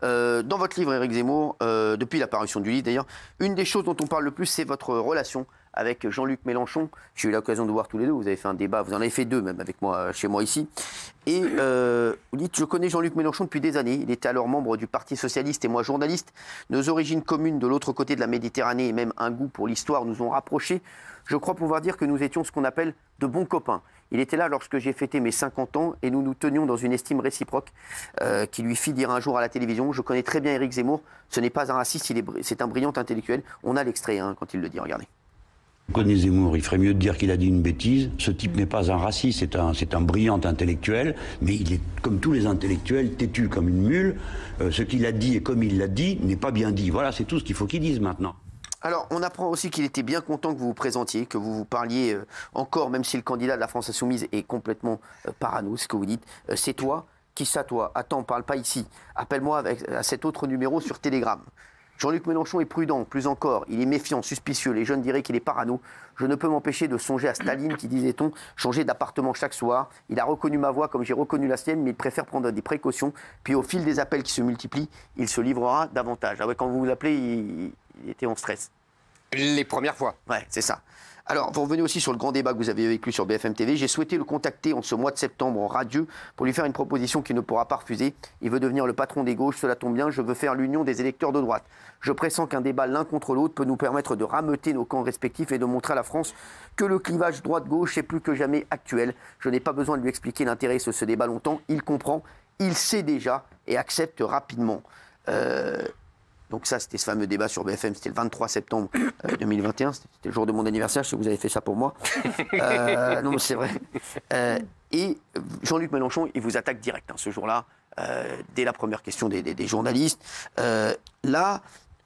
Dans votre livre, Éric Zemmour, depuis la parution du livre d'ailleurs, une des choses dont on parle le plus, c'est votre relation avec Jean-Luc Mélenchon. J'ai eu l'occasion de vous voir tous les deux, vous avez fait un débat, vous en avez fait deux même avec moi, chez moi ici. Et vous dites, je connais Jean-Luc Mélenchon depuis des années, il était alors membre du Parti Socialiste et moi journaliste. Nos origines communes de l'autre côté de la Méditerranée et même un goût pour l'histoire nous ont rapprochés. Je crois pouvoir dire que nous étions ce qu'on appelle de bons copains. Il était là lorsque j'ai fêté mes 50 ans et nous nous tenions dans une estime réciproque qui lui fit dire un jour à la télévision, je connais très bien Éric Zemmour, ce n'est pas un raciste, c'est un brillant intellectuel. On a l'extrait quand il le dit, regardez. Je connais Zemmour, il ferait mieux de dire qu'il a dit une bêtise. Ce type n'est pas un raciste, c'est un brillant intellectuel, mais il est, comme tous les intellectuels, têtu comme une mule. Ce qu'il a dit et comme il l'a dit n'est pas bien dit. Voilà, c'est tout ce qu'il faut qu'il dise maintenant. Alors, on apprend aussi qu'il était bien content que vous vous présentiez, que vous vous parliez encore, même si le candidat de la France Insoumise est complètement parano, ce que vous dites. C'est toi? Qui ça, toi? Attends, parle pas ici. Appelle-moi à cet autre numéro sur Telegram. Jean-Luc Mélenchon est prudent, plus encore, il est méfiant, suspicieux, les jeunes diraient qu'il est parano. Je ne peux m'empêcher de songer à Staline qui, disait-on, changeait d'appartement chaque soir. Il a reconnu ma voix comme j'ai reconnu la sienne, mais il préfère prendre des précautions. Puis au fil des appels qui se multiplient, il se livrera davantage. Ah ouais, quand vous vous appelez, il était en stress. Les premières fois. Ouais, c'est ça. Alors, vous revenez aussi sur le grand débat que vous avez vécu sur BFM TV. J'ai souhaité le contacter en ce mois de septembre en radieux pour lui faire une proposition qu'il ne pourra pas refuser. Il veut devenir le patron des gauches, cela tombe bien, je veux faire l'union des électeurs de droite. Je pressens qu'un débat l'un contre l'autre peut nous permettre de rameuter nos camps respectifs et de montrer à la France que le clivage droite-gauche est plus que jamais actuel. Je n'ai pas besoin de lui expliquer l'intérêt de ce débat longtemps. Il comprend, il sait déjà et accepte rapidement. Donc ça, c'était ce fameux débat sur BFM, c'était le 23 septembre 2021, c'était le jour de mon anniversaire, je sais que vous avez fait ça pour moi. Non, mais c'est vrai. Et Jean-Luc Mélenchon, il vous attaque direct ce jour-là, dès la première question des journalistes.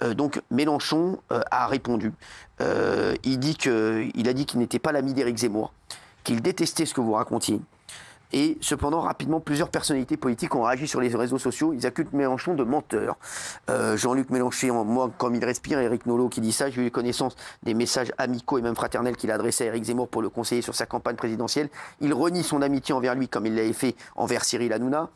Donc Mélenchon a répondu. Il a dit qu'il n'était pas l'ami d'Éric Zemmour, qu'il détestait ce que vous racontiez. Et cependant, rapidement, plusieurs personnalités politiques ont réagi sur les réseaux sociaux. Ils accusent Mélenchon de menteur. Jean-Luc Mélenchon, moi, comme il respire, Éric Nolot qui dit ça, j'ai eu connaissance des messages amicaux et même fraternels qu'il a adressés à Éric Zemmour pour le conseiller sur sa campagne présidentielle. Il renie son amitié envers lui comme il l'avait fait envers Cyril Hanouna.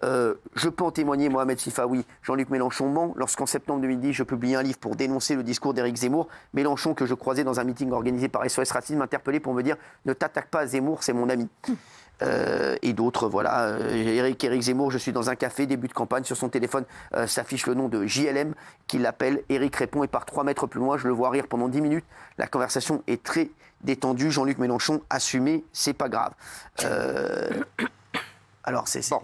Je peux en témoigner, Mohamed Sifaoui, Jean-Luc Mélenchon ment. Lorsqu'en septembre 2010, je publie un livre pour dénoncer le discours d'Éric Zemmour, Mélenchon, que je croisais dans un meeting organisé par SOS Racisme, m'interpellait pour me dire « Ne t'attaque pas à Zemmour, c'est mon ami ». Et d'autres, voilà. Éric Zemmour, je suis dans un café, début de campagne, sur son téléphone s'affiche le nom de JLM qui l'appelle. Éric répond et part 3 mètres plus loin, je le vois rire pendant 10 minutes. La conversation est très détendue. Jean-Luc Mélenchon, assumé, c'est pas grave. Alors, c'est bon.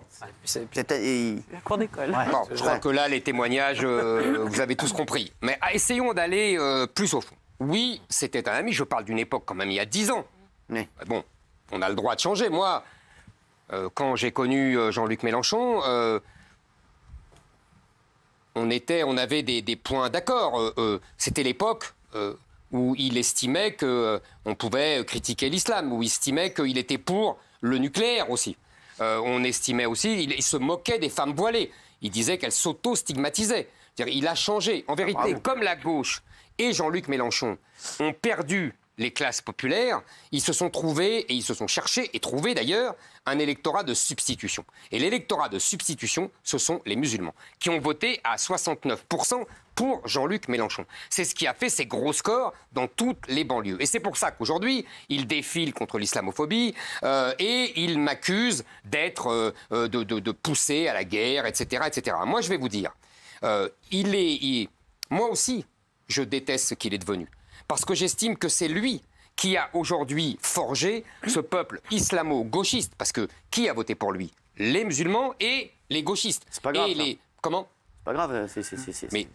La cour d'école. Ouais, bon, je crois que là, les témoignages, vous avez tous compris. Mais essayons d'aller plus au fond. Oui, c'était un ami. Je parle d'une époque quand même il y a 10 ans. Oui. Bon, on a le droit de changer. Moi, quand j'ai connu Jean-Luc Mélenchon, on avait des points d'accord. C'était l'époque où il estimait qu'on pouvait critiquer l'islam, où il estimait qu'il était pour le nucléaire aussi. On estimait aussi, il se moquait des femmes voilées. Il disait qu'elles s'auto-stigmatisaient. Il a changé. En vérité, comme la gauche et Jean-Luc Mélenchon ont perdu les classes populaires, ils se sont trouvés, et ils se sont cherchés, et trouvés d'ailleurs, un électorat de substitution. Et l'électorat de substitution, ce sont les musulmans, qui ont voté à 69% pour Jean-Luc Mélenchon. C'est ce qui a fait ces gros scores dans toutes les banlieues. Et c'est pour ça qu'aujourd'hui, il défile contre l'islamophobie, et il m'accuse de pousser à la guerre, etc., etc. Moi, je vais vous dire, moi aussi, je déteste ce qu'il est devenu. Parce que j'estime que c'est lui qui a aujourd'hui forgé ce peuple islamo-gauchiste. Parce que qui a voté pour lui? Les musulmans et les gauchistes. C'est pas grave. Comment? C'est pas grave. Mais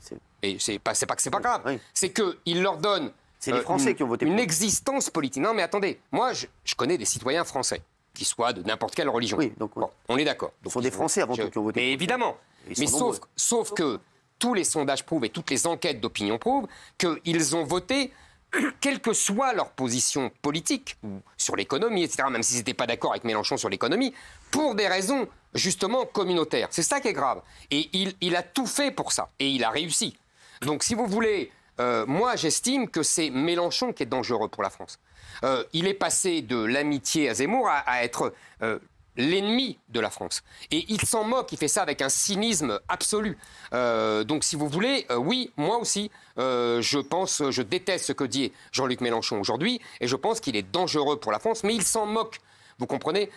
c'est pas que c'est pas grave. Oui. C'est qu'il leur donne c'est les Français qui ont voté pour une lui. existence politique. Non, mais attendez. Moi, je connais des citoyens français qui soient de n'importe quelle religion. Oui, donc, bon, on est d'accord. Ce sont des Français avant tout qui ont voté. Mais évidemment. Mais sauf que tous les sondages prouvent et toutes les enquêtes d'opinion prouvent qu'ils ont voté, quelle que soit leur position politique, ou sur l'économie, etc., même s'ils n'étaient pas d'accord avec Mélenchon sur l'économie, pour des raisons justement communautaires. C'est ça qui est grave. Et il a tout fait pour ça. Et il a réussi. Donc si vous voulez, moi j'estime que c'est Mélenchon qui est dangereux pour la France. Il est passé de l'amitié à Zemmour à être l'ennemi de la France. Et il s'en moque, il fait ça avec un cynisme absolu. Donc si vous voulez, oui, moi aussi, je déteste ce que dit Jean-Luc Mélenchon aujourd'hui, et je pense qu'il est dangereux pour la France, mais il s'en moque. Vous comprenez ?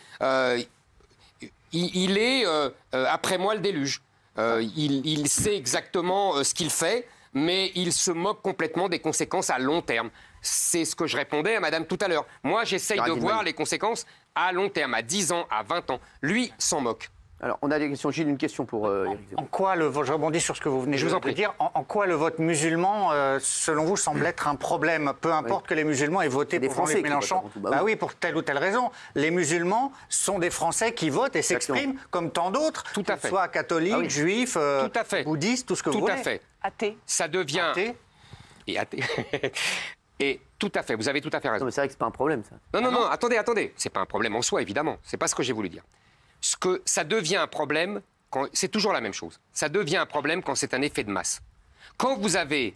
Il est après moi le déluge. Il sait exactement ce qu'il fait, mais il se moque complètement des conséquences à long terme. C'est ce que je répondais à madame tout à l'heure. Moi, j'essaye de voir les conséquences à long terme, à 10 ans, à 20 ans. Lui s'en moque. Alors, on a des questions. Gilles, une question pour Éric Zemmour. En quoi je rebondis sur ce que vous venez de dire. En quoi le vote musulman, selon vous, semble être un problème? Peu importe que les musulmans aient voté pour Jean-Luc Mélenchon. Oui, pour telle ou telle raison. Les musulmans sont des Français qui votent et s'expriment comme tant d'autres, qu'ils soient catholiques, juifs, bouddhistes, tout ce que vous voulez. Tout à fait. Athée. Ça devient... Athée. Et athée. Et tout à fait, vous avez tout à fait raison. Non, mais c'est vrai que c'est pas un problème, ça. Non, attendez. C'est pas un problème en soi, évidemment. C'est pas ce que j'ai voulu dire. Ce que ça devient un problème, c'est toujours la même chose. Ça devient un problème quand c'est un effet de masse. Quand vous avez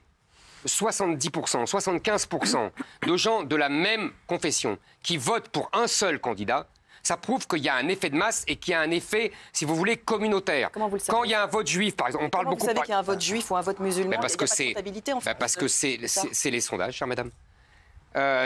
70%, 75% de gens de la même confession qui votent pour un seul candidat, ça prouve qu'il y a un effet de masse et qu'il y a un effet, si vous voulez, communautaire. Comment vous le savez ? Quand il y a un vote juif, par exemple, on parle beaucoup... Vous savez qu'il y a un vote juif ou un vote musulman, parce que c'est parce que c'est les sondages, chère madame.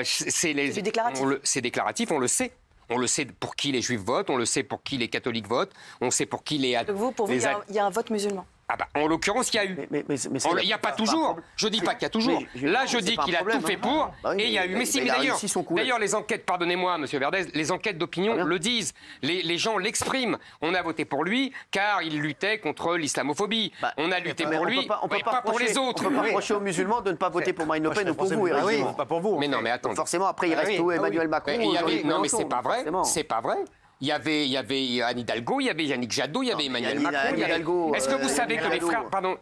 C'est déclaratif. C'est déclaratif, on le sait. On le sait pour qui les juifs votent, on le sait pour qui les catholiques votent, on sait pour qui les... Donc vous, pour vous, il y a un vote musulman. Ah bah, en l'occurrence, il y a eu. Il n'y a pas toujours. Je ne dis pas qu'il y a toujours. Là, je dis qu'il a tout fait pour, et il y a eu. Mais si, mais d'ailleurs, les enquêtes, pardonnez-moi, monsieur Verdez, les enquêtes d'opinion le disent. Les gens l'expriment. On a voté pour lui car il luttait contre l'islamophobie. On a lutté pour lui, mais pas pour les autres. On peut pas reprocher aux musulmans de ne pas voter pour Marine Le Pen ou pour vous, Éric Zemmour. Pas pour vous. Mais non, mais attendez. Forcément, après, il reste où Emmanuel Macron ou Jean-Luc Mélenchon. Non, mais c'est pas vrai. C'est pas vrai. Il y avait Anne Hidalgo, il y avait Yannick Jadot, il y avait Emmanuel Macron. Est-ce que vous savez que les frères... Pardon.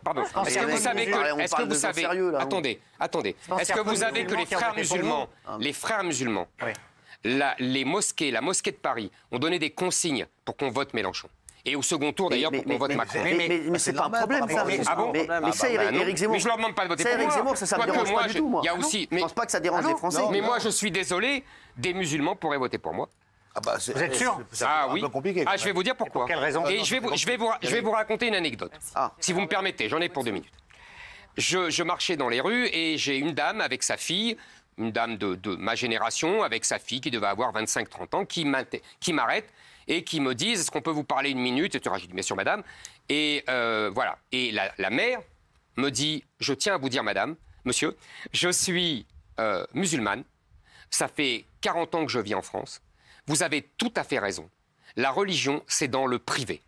Est-ce que vous savez que... Attendez. Est-ce que vous savez que les frères musulmans, les mosquées, la mosquée de Paris, ont donné des consignes pour qu'on vote Mélenchon? Et au second tour, d'ailleurs, pour qu'on vote Macron. Mais c'est pas un problème, ça. Ah bon? Mais ça, Éric Zemmour... Mais je leur demande pas de voter pour moi. Éric Zemmour, ça me dérange pas du tout, moi. Je pense pas que ça dérange les Français. Mais moi, je suis désolé, des musulmans pourraient voter pour moi. Vous êtes sûr? Ah oui. Un peu compliqué. Je vais vous dire pourquoi. Pour quelle raison? Et je vais vous raconter une anecdote. Si vous me permettez, j'en ai pour 2 minutes. Je marchais dans les rues et j'ai une dame avec sa fille, une dame de ma génération, avec sa fille qui devait avoir 25-30 ans, qui m'arrête et qui me dit: est-ce qu'on peut vous parler 1 minute? Et j'ai dit: bien sûr, madame. Et voilà. Et la mère me dit: je tiens à vous dire, madame, monsieur, je suis musulmane. Ça fait 40 ans que je vis en France. Vous avez tout à fait raison. La religion, c'est dans le privé.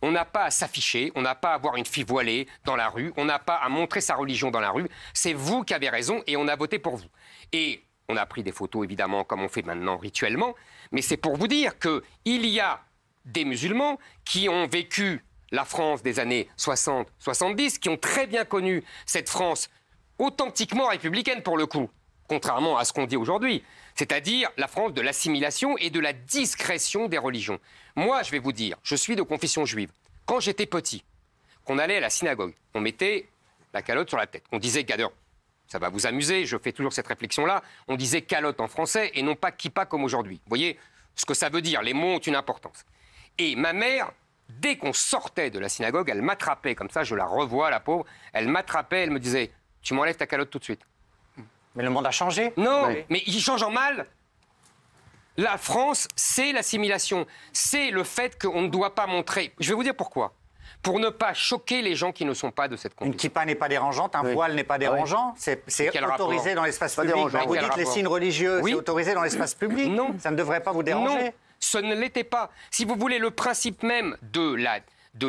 On n'a pas à s'afficher, on n'a pas à voir une fille voilée dans la rue, on n'a pas à montrer sa religion dans la rue. C'est vous qui avez raison et on a voté pour vous. Et on a pris des photos, évidemment, comme on fait maintenant rituellement, mais c'est pour vous dire qu'il y a des musulmans qui ont vécu la France des années 60-70, qui ont très bien connu cette France authentiquement républicaine pour le coup, contrairement à ce qu'on dit aujourd'hui. C'est-à-dire la France de l'assimilation et de la discrétion des religions. Moi, je vais vous dire, je suis de confession juive. Quand j'étais petit, qu'on allait à la synagogue, on mettait la calotte sur la tête. On disait, d'ailleurs, ça va vous amuser, je fais toujours cette réflexion-là, on disait calotte en français et non pas kippa comme aujourd'hui. Vous voyez ce que ça veut dire, les mots ont une importance. Et ma mère, dès qu'on sortait de la synagogue, elle m'attrapait comme ça, je la revois, la pauvre, elle m'attrapait, elle me disait, tu m'enlèves ta calotte tout de suite. Mais le monde a changé. Non, mais il change en mal. La France, c'est l'assimilation. C'est le fait qu'on ne doit pas montrer... Je vais vous dire pourquoi. Pour ne pas choquer les gens qui ne sont pas de cette confession. Une kippa n'est pas dérangeante, un voile n'est pas dérangeant. C'est autorisé dans l'espace public. Vous dites les signes religieux, c'est autorisé dans l'espace public. Non. Ça ne devrait pas vous déranger. Non, ce ne l'était pas. Si vous voulez, le principe même de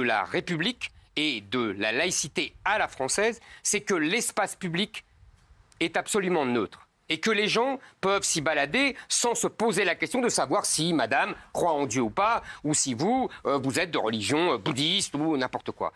la République et de la laïcité à la française, c'est que l'espace public est absolument neutre et que les gens peuvent s'y balader sans se poser la question de savoir si madame croit en Dieu ou pas, ou si vous êtes de religion bouddhiste ou n'importe quoi.